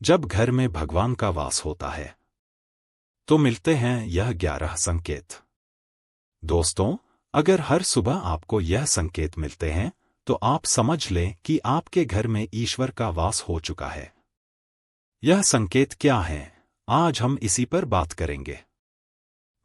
जब घर में भगवान का वास होता है तो मिलते हैं यह 11 संकेत। दोस्तों, अगर हर सुबह आपको यह संकेत मिलते हैं तो आप समझ लें कि आपके घर में ईश्वर का वास हो चुका है। यह संकेत क्या हैं? आज हम इसी पर बात करेंगे।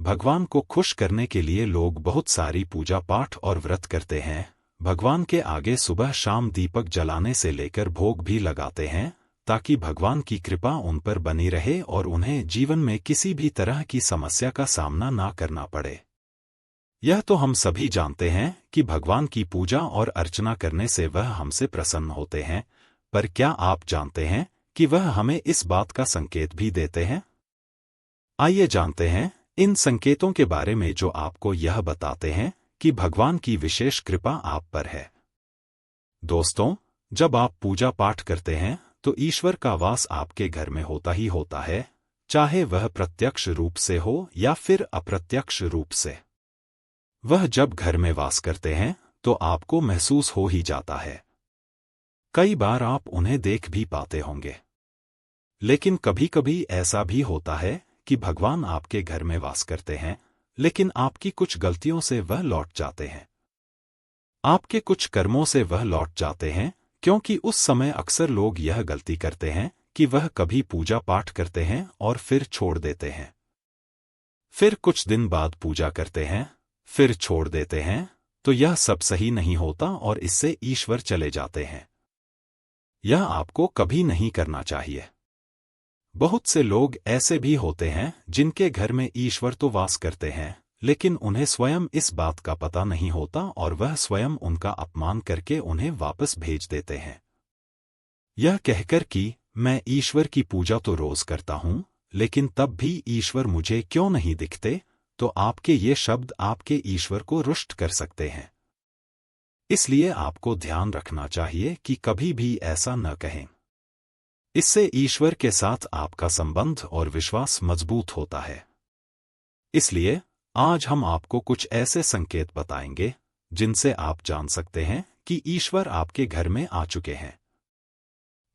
भगवान को खुश करने के लिए लोग बहुत सारी पूजा पाठ और व्रत करते हैं। भगवान के आगे सुबह शाम दीपक जलाने से लेकर भोग भी लगाते हैं ताकि भगवान की कृपा उन पर बनी रहे और उन्हें जीवन में किसी भी तरह की समस्या का सामना ना करना पड़े। यह तो हम सभी जानते हैं कि भगवान की पूजा और अर्चना करने से वह हमसे प्रसन्न होते हैं, पर क्या आप जानते हैं कि वह हमें इस बात का संकेत भी देते हैं? आइए जानते हैं इन संकेतों के बारे में जो आपको यह बताते हैं कि भगवान की विशेष कृपा आप पर है। दोस्तों, जब आप पूजा पाठ करते हैं तो ईश्वर का वास आपके घर में होता ही होता है, चाहे वह प्रत्यक्ष रूप से हो या फिर अप्रत्यक्ष रूप से। वह जब घर में वास करते हैं तो आपको महसूस हो ही जाता है। कई बार आप उन्हें देख भी पाते होंगे। लेकिन कभी-कभी ऐसा भी होता है कि भगवान आपके घर में वास करते हैं, लेकिन आपकी कुछ गलतियों से वह लौट जाते हैं। आपके कुछ कर्मों से वह लौट जाते हैं, क्योंकि उस समय अक्सर लोग यह गलती करते हैं कि वह कभी पूजा पाठ करते हैं और फिर छोड़ देते हैं। फिर कुछ दिन बाद पूजा करते हैं, फिर छोड़ देते हैं, तो यह सब सही नहीं होता और इससे ईश्वर चले जाते हैं। यह आपको कभी नहीं करना चाहिए। बहुत से लोग ऐसे भी होते हैं जिनके घर में ईश्वर तो वास करते हैं, लेकिन उन्हें स्वयं इस बात का पता नहीं होता और वह स्वयं उनका अपमान करके उन्हें वापस भेज देते हैं। यह कहकर कि मैं ईश्वर की पूजा तो रोज करता हूं, लेकिन तब भी ईश्वर मुझे क्यों नहीं दिखते, तो आपके ये शब्द आपके ईश्वर को रुष्ट कर सकते हैं। इसलिए आपको ध्यान रखना चाहिए कि कभी भी ऐसा न कहें। इससे ईश्वर के साथ आपका संबंध और विश्वास मजबूत होता है। इसलिए आज हम आपको कुछ ऐसे संकेत बताएंगे जिनसे आप जान सकते हैं कि ईश्वर आपके घर में आ चुके हैं।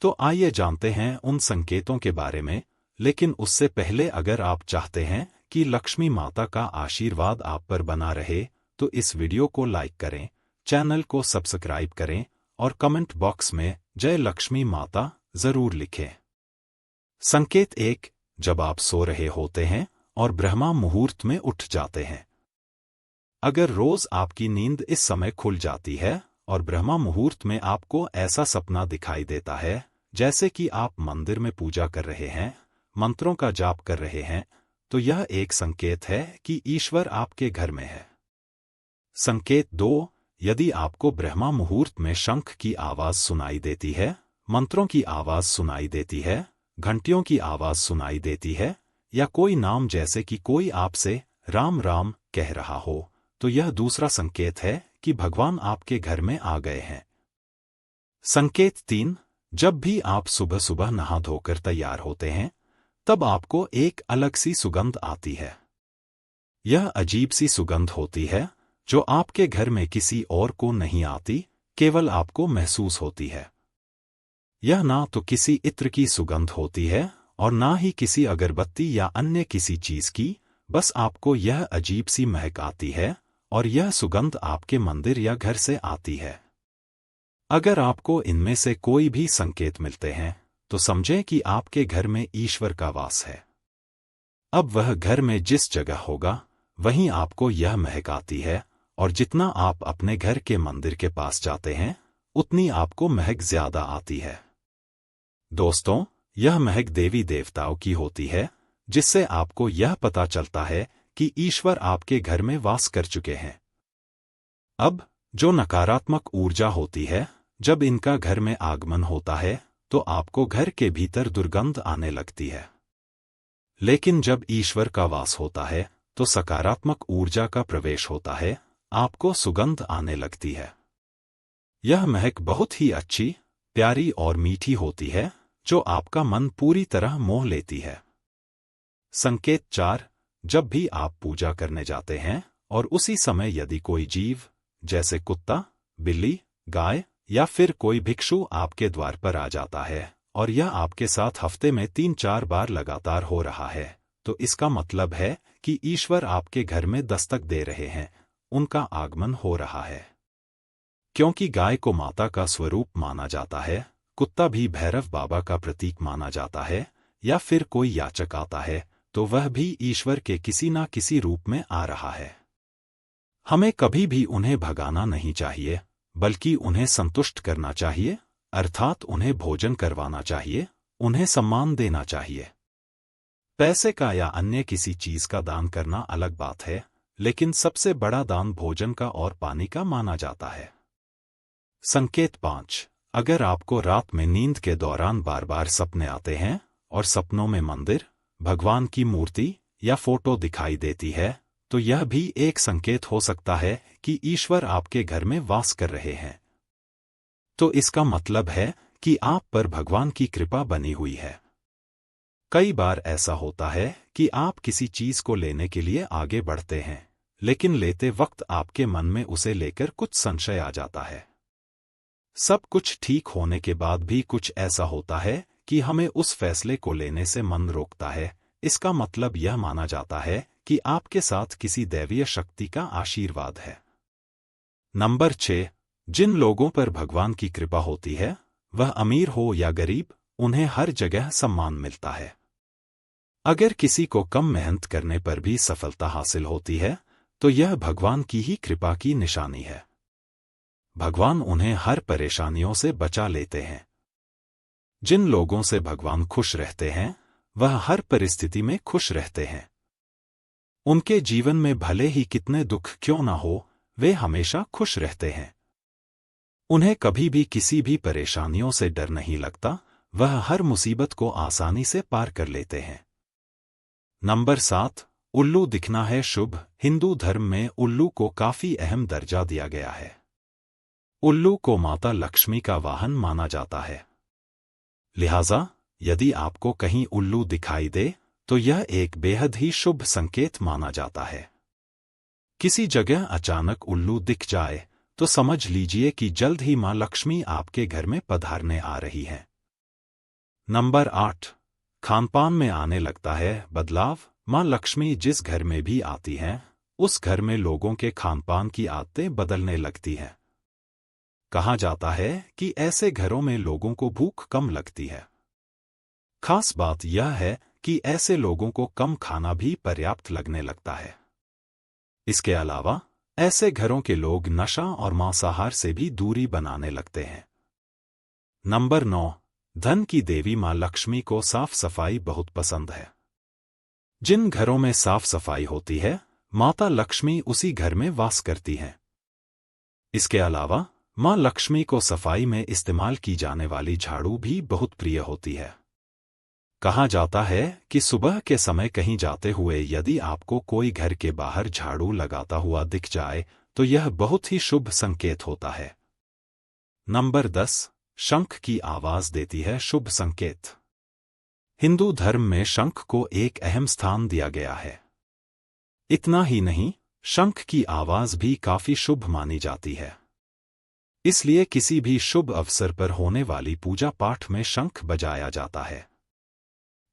तो आइए जानते हैं उन संकेतों के बारे में, लेकिन उससे पहले अगर आप चाहते हैं कि लक्ष्मी माता का आशीर्वाद आप पर बना रहे तो इस वीडियो को लाइक करें, चैनल को सब्सक्राइब करें और कमेंट बॉक्स में जय लक्ष्मी माता जरूर लिखें। संकेत 1, जब आप सो रहे होते हैं और ब्रह्मा मुहूर्त में उठ जाते हैं। अगर रोज आपकी नींद इस समय खुल जाती है और ब्रह्मा मुहूर्त में आपको ऐसा सपना दिखाई देता है जैसे कि आप मंदिर में पूजा कर रहे हैं, मंत्रों का जाप कर रहे हैं, तो यह एक संकेत है कि ईश्वर आपके घर में है। संकेत 2, यदि आपको ब्रह्मा मुहूर्त में शंख की आवाज सुनाई देती है, मंत्रों की आवाज सुनाई देती है, घंटियों की आवाज सुनाई देती है, या कोई नाम जैसे कि कोई आपसे राम राम कह रहा हो, तो यह दूसरा संकेत है कि भगवान आपके घर में आ गए हैं। संकेत 3, जब भी आप सुबह सुबह नहा धोकर तैयार होते हैं तब आपको एक अलग सी सुगंध आती है। यह अजीब सी सुगंध होती है जो आपके घर में किसी और को नहीं आती, केवल आपको महसूस होती है। यह ना तो किसी इत्र की सुगंध होती है और ना ही किसी अगरबत्ती या अन्य किसी चीज की, बस आपको यह अजीब सी महक आती है और यह सुगंध आपके मंदिर या घर से आती है। अगर आपको इनमें से कोई भी संकेत मिलते हैं तो समझें कि आपके घर में ईश्वर का वास है। अब वह घर में जिस जगह होगा वहीं आपको यह महक आती है, और जितना आप अपने घर के मंदिर के पास जाते हैं उतनी आपको महक ज्यादा आती है। दोस्तों, यह महक देवी देवताओं की होती है, जिससे आपको यह पता चलता है कि ईश्वर आपके घर में वास कर चुके हैं। अब जो नकारात्मक ऊर्जा होती है, जब इनका घर में आगमन होता है तो आपको घर के भीतर दुर्गंध आने लगती है। लेकिन जब ईश्वर का वास होता है तो सकारात्मक ऊर्जा का प्रवेश होता है, आपको सुगंध आने लगती है। यह महक बहुत ही अच्छी, प्यारी और मीठी होती है जो आपका मन पूरी तरह मोह लेती है। संकेत 4, जब भी आप पूजा करने जाते हैं और उसी समय यदि कोई जीव जैसे कुत्ता, बिल्ली, गाय या फिर कोई भिक्षु आपके द्वार पर आ जाता है और यह आपके साथ हफ्ते में 3-4 बार लगातार हो रहा है, तो इसका मतलब है कि ईश्वर आपके घर में दस्तक दे रहे हैं, उनका आगमन हो रहा है। क्योंकि गाय को माता का स्वरूप माना जाता है, कुत्ता भी भैरव बाबा का प्रतीक माना जाता है, या फिर कोई याचक आता है तो वह भी ईश्वर के किसी ना किसी रूप में आ रहा है। हमें कभी भी उन्हें भगाना नहीं चाहिए, बल्कि उन्हें संतुष्ट करना चाहिए, अर्थात उन्हें भोजन करवाना चाहिए, उन्हें सम्मान देना चाहिए। पैसे का या अन्य किसी चीज का दान करना अलग बात है, लेकिन सबसे बड़ा दान भोजन का और पानी का माना जाता है। संकेत 5। अगर आपको रात में नींद के दौरान बार बार सपने आते हैं और सपनों में मंदिर, भगवान की मूर्ति या फोटो दिखाई देती है, तो यह भी एक संकेत हो सकता है कि ईश्वर आपके घर में वास कर रहे हैं। तो इसका मतलब है कि आप पर भगवान की कृपा बनी हुई है। कई बार ऐसा होता है कि आप किसी चीज को लेने के लिए आगे बढ़ते हैं, लेकिन लेते वक्त आपके मन में उसे लेकर कुछ संशय आ जाता है। सब कुछ ठीक होने के बाद भी कुछ ऐसा होता है कि हमें उस फैसले को लेने से मन रोकता है। इसका मतलब यह माना जाता है कि आपके साथ किसी दैवीय शक्ति का आशीर्वाद है। नंबर 6। जिन लोगों पर भगवान की कृपा होती है, वह अमीर हो या गरीब, उन्हें हर जगह सम्मान मिलता है। अगर किसी को कम मेहनत करने पर भी सफलता हासिल होती है, तो यह भगवान की ही कृपा की निशानी है। भगवान उन्हें हर परेशानियों से बचा लेते हैं। जिन लोगों से भगवान खुश रहते हैं, वह हर परिस्थिति में खुश रहते हैं। उनके जीवन में भले ही कितने दुख क्यों ना हो, वे हमेशा खुश रहते हैं। उन्हें कभी भी किसी भी परेशानियों से डर नहीं लगता, वह हर मुसीबत को आसानी से पार कर लेते हैं। नंबर 7। उल्लू दिखना है शुभ। हिंदू धर्म में उल्लू को काफी अहम दर्जा दिया गया है। उल्लू को माता लक्ष्मी का वाहन माना जाता है। लिहाजा यदि आपको कहीं उल्लू दिखाई दे, तो यह एक बेहद ही शुभ संकेत माना जाता है। किसी जगह अचानक उल्लू दिख जाए तो समझ लीजिए कि जल्द ही मां लक्ष्मी आपके घर में पधारने आ रही हैं। नंबर 8। खानपान में आने लगता है बदलाव। मां लक्ष्मी जिस घर में भी आती हैं, उस घर में लोगों के खानपान की आदतें बदलने लगती हैं। कहा जाता है कि ऐसे घरों में लोगों को भूख कम लगती है। खास बात यह है कि ऐसे लोगों को कम खाना भी पर्याप्त लगने लगता है। इसके अलावा ऐसे घरों के लोग नशा और मांसाहार से भी दूरी बनाने लगते हैं। नंबर 9। धन की देवी मां लक्ष्मी को साफ सफाई बहुत पसंद है। जिन घरों में साफ सफाई होती है, माता लक्ष्मी उसी घर में वास करती हैं। इसके अलावा मां लक्ष्मी को सफाई में इस्तेमाल की जाने वाली झाड़ू भी बहुत प्रिय होती है। कहा जाता है कि सुबह के समय कहीं जाते हुए यदि आपको कोई घर के बाहर झाड़ू लगाता हुआ दिख जाए, तो यह बहुत ही शुभ संकेत होता है। नंबर 10। शंख की आवाज देती है शुभ संकेत। हिंदू धर्म में शंख को एक अहम स्थान दिया गया है। इतना ही नहीं, शंख की आवाज भी काफी शुभ मानी जाती है। इसलिए किसी भी शुभ अवसर पर होने वाली पूजा पाठ में शंख बजाया जाता है।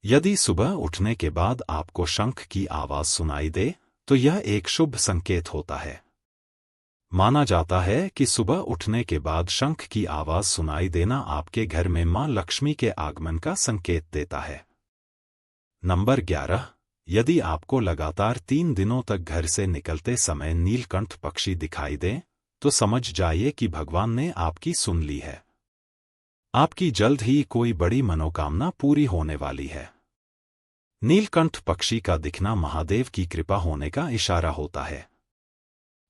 यदि सुबह उठने के बाद आपको शंख की आवाज सुनाई दे, तो यह एक शुभ संकेत होता है। माना जाता है कि सुबह उठने के बाद शंख की आवाज सुनाई देना आपके घर में मां लक्ष्मी के आगमन का संकेत देता है। नंबर 11। यदि आपको लगातार 3 दिनों तक घर से निकलते समय नीलकंठ पक्षी दिखाई दे, तो समझ जाइए कि भगवान ने आपकी सुन ली है। आपकी जल्द ही कोई बड़ी मनोकामना पूरी होने वाली है। नीलकंठ पक्षी का दिखना महादेव की कृपा होने का इशारा होता है।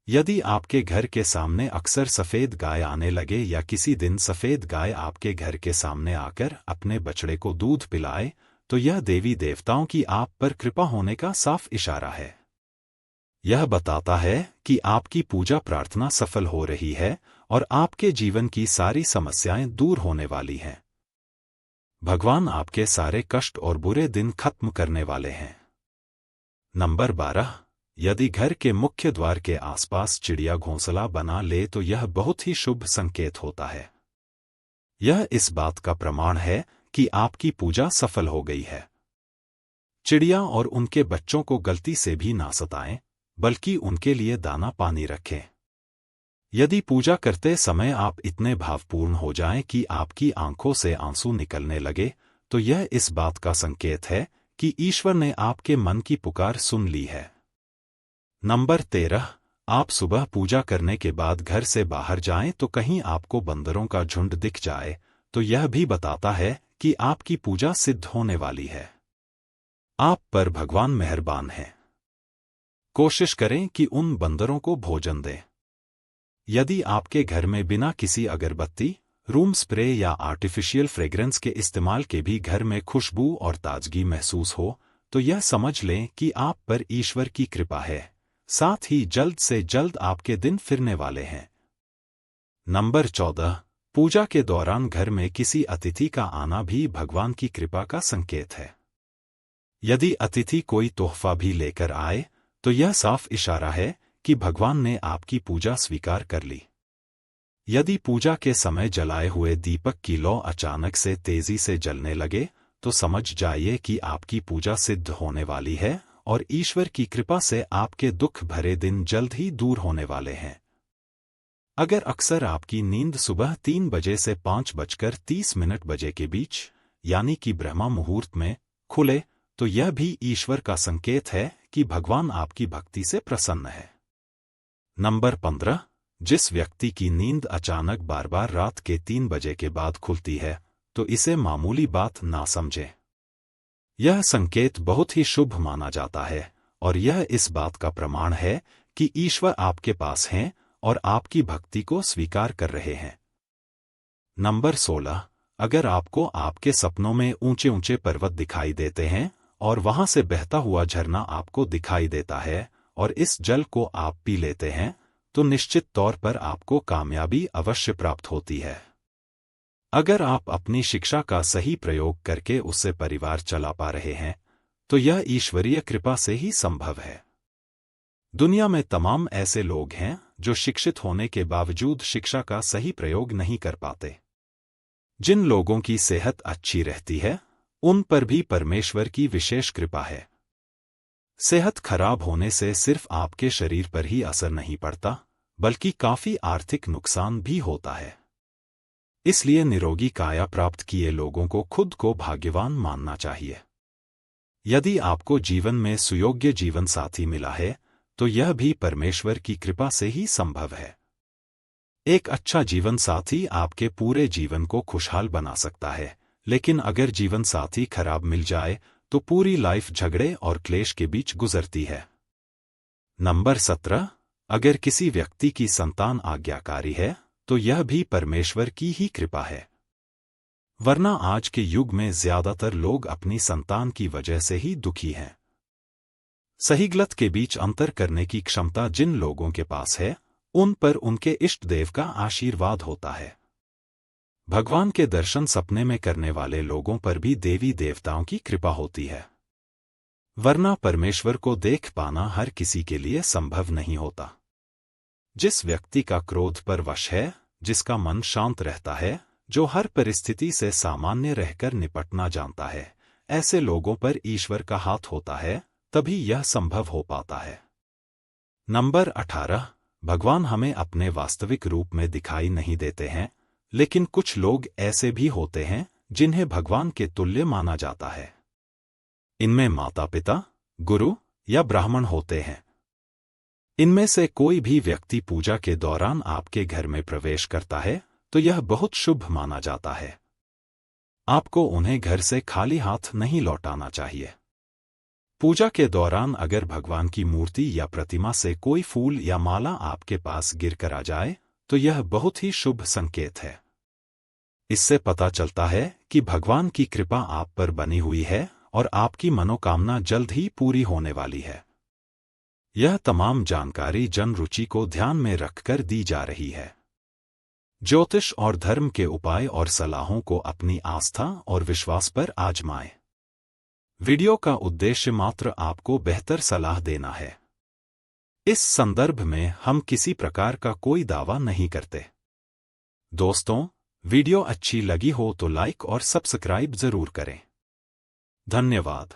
यदि आपके घर के सामने अक्सर सफेद गाय आने लगे या किसी दिन सफेद गाय आपके घर के सामने आकर अपने बछड़े को दूध पिलाए, तो यह देवी देवताओं की आप पर कृपा होने का साफ इशारा है। यह बताता है कि आपकी पूजा प्रार्थना सफल हो रही है और आपके जीवन की सारी समस्याएं दूर होने वाली हैं। भगवान आपके सारे कष्ट और बुरे दिन खत्म करने वाले हैं। नंबर 12। यदि घर के मुख्य द्वार के आसपास चिड़िया घोंसला बना ले, तो यह बहुत ही शुभ संकेत होता है। यह इस बात का प्रमाण है कि आपकी पूजा सफल हो गई है। चिड़िया और उनके बच्चों को गलती से भी ना सताएं, बल्कि उनके लिए दाना पानी रखें। यदि पूजा करते समय आप इतने भावपूर्ण हो जाएं कि आपकी आंखों से आंसू निकलने लगे, तो यह इस बात का संकेत है कि ईश्वर ने आपके मन की पुकार सुन ली है। नंबर 13, आप सुबह पूजा करने के बाद घर से बाहर जाएं तो कहीं आपको बंदरों का झुंड दिख जाए, तो यह भी बताता है कि आपकी पूजा सिद्ध होने वाली है। आप पर भगवान मेहरबान हैं। कोशिश करें कि उन बंदरों को भोजन दें। यदि आपके घर में बिना किसी अगरबत्ती, रूम स्प्रे या आर्टिफिशियल फ्रेग्रेंस के इस्तेमाल के भी घर में खुशबू और ताजगी महसूस हो, तो यह समझ लें कि आप पर ईश्वर की कृपा है। साथ ही जल्द से जल्द आपके दिन फिरने वाले हैं। नंबर 14, पूजा के दौरान घर में किसी अतिथि का आना भी भगवान की कृपा का संकेत है। यदि अतिथि कोई तोहफा भी लेकर आए, तो यह साफ इशारा है कि भगवान ने आपकी पूजा स्वीकार कर ली। यदि पूजा के समय जलाए हुए दीपक की लौ अचानक से तेजी से जलने लगे, तो समझ जाइए कि आपकी पूजा सिद्ध होने वाली है और ईश्वर की कृपा से आपके दुख भरे दिन जल्द ही दूर होने वाले हैं। अगर अक्सर आपकी नींद सुबह 3 बजे से 5:30 बजे के बीच, यानी कि ब्रह्मा मुहूर्त में खुले, तो यह भी ईश्वर का संकेत है कि भगवान आपकी भक्ति से प्रसन्न है। नंबर 15, जिस व्यक्ति की नींद अचानक बार बार रात के 3 बजे के बाद खुलती है, तो इसे मामूली बात ना समझें। यह संकेत बहुत ही शुभ माना जाता है और यह इस बात का प्रमाण है कि ईश्वर आपके पास हैं और आपकी भक्ति को स्वीकार कर रहे हैं। नंबर 16, अगर आपको आपके सपनों में ऊंचे ऊंचे पर्वत दिखाई देते हैं और वहां से बहता हुआ झरना आपको दिखाई देता है और इस जल को आप पी लेते हैं, तो निश्चित तौर पर आपको कामयाबी अवश्य प्राप्त होती है। अगर आप अपनी शिक्षा का सही प्रयोग करके उससे परिवार चला पा रहे हैं, तो यह ईश्वरीय कृपा से ही संभव है। दुनिया में तमाम ऐसे लोग हैं जो शिक्षित होने के बावजूद शिक्षा का सही प्रयोग नहीं कर पाते। जिन लोगों की सेहत अच्छी रहती है, उन पर भी परमेश्वर की विशेष कृपा है। सेहत खराब होने से सिर्फ आपके शरीर पर ही असर नहीं पड़ता, बल्कि काफी आर्थिक नुकसान भी होता है। इसलिए निरोगी काया प्राप्त किए लोगों को खुद को भाग्यवान मानना चाहिए। यदि आपको जीवन में सुयोग्य जीवन साथी मिला है, तो यह भी परमेश्वर की कृपा से ही संभव है। एक अच्छा जीवन साथी आपके पूरे जीवन को खुशहाल बना सकता है, लेकिन अगर जीवन साथी खराब मिल जाए, तो पूरी लाइफ झगड़े और क्लेश के बीच गुजरती है। नंबर 17, अगर किसी व्यक्ति की संतान आज्ञाकारी है, तो यह भी परमेश्वर की ही कृपा है। वरना आज के युग में ज्यादातर लोग अपनी संतान की वजह से ही दुखी हैं। सही गलत के बीच अंतर करने की क्षमता जिन लोगों के पास है, उन पर उनके इष्ट देव का आशीर्वाद होता है। भगवान के दर्शन सपने में करने वाले लोगों पर भी देवी देवताओं की कृपा होती है। वरना परमेश्वर को देख पाना हर किसी के लिए संभव नहीं होता। जिस व्यक्ति का क्रोध पर वश है, जिसका मन शांत रहता है, जो हर परिस्थिति से सामान्य रहकर निपटना जानता है, ऐसे लोगों पर ईश्वर का हाथ होता है, तभी यह संभव हो पाता है। नंबर 18, भगवान हमें अपने वास्तविक रूप में दिखाई नहीं देते हैं, लेकिन कुछ लोग ऐसे भी होते हैं जिन्हें भगवान के तुल्य माना जाता है। इनमें माता पिता, गुरु या ब्राह्मण होते हैं। इनमें से कोई भी व्यक्ति पूजा के दौरान आपके घर में प्रवेश करता है, तो यह बहुत शुभ माना जाता है। आपको उन्हें घर से खाली हाथ नहीं लौटाना चाहिए। पूजा के दौरान अगर भगवान की मूर्ति या प्रतिमा से कोई फूल या माला आपके पास गिरकर आ जाए, तो यह बहुत ही शुभ संकेत है। इससे पता चलता है कि भगवान की कृपा आप पर बनी हुई है और आपकी मनोकामना जल्द ही पूरी होने वाली है। यह तमाम जानकारी जन रुचि को ध्यान में रखकर दी जा रही है। ज्योतिष और धर्म के उपाय और सलाहों को अपनी आस्था और विश्वास पर आजमाएं। वीडियो का उद्देश्य मात्र आपको बेहतर सलाह देना है। इस संदर्भ में हम किसी प्रकार का कोई दावा नहीं करते। दोस्तों, वीडियो अच्छी लगी हो तो लाइक और सब्सक्राइब जरूर करें। धन्यवाद।